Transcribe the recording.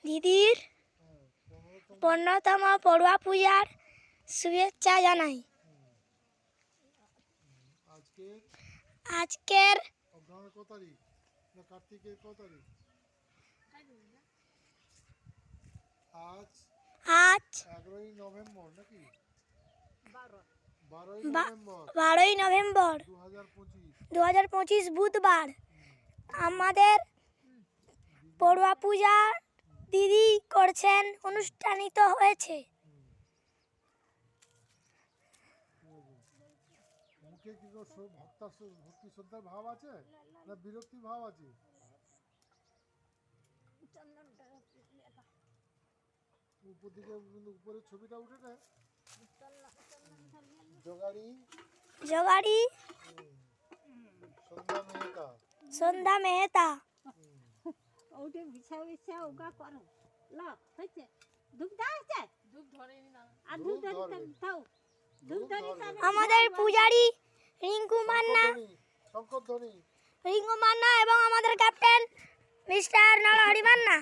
দিদির 15তম পড়ুয়া পূজার শুভেচ্ছা জানাই। আজকের আজ 12ই নভেম্বর 2025 বুধবার। আমাদের পড়ুয়া পূজা দিদি করছেন, অনুষ্ঠানিত হয়েছে। ভক্তি শ্রদ্ধার ভাব আছে না বিরক্তি ভাব আছে? উপরের ছবিটা উঠে জোগাড়ি সন্ধ্যা মেহতা ওটা বিছা বিছা ওগা করো ল হইছে ধূপ দাইছে ধূপ ধরেনি না আর ধূপ ধরে দাও ধূপ ধরে। আমাদের পূজারি রিঙ্কু মান্না এবং আমাদের ক্যাপ্টেন মিস্টার নরহরি মান্না।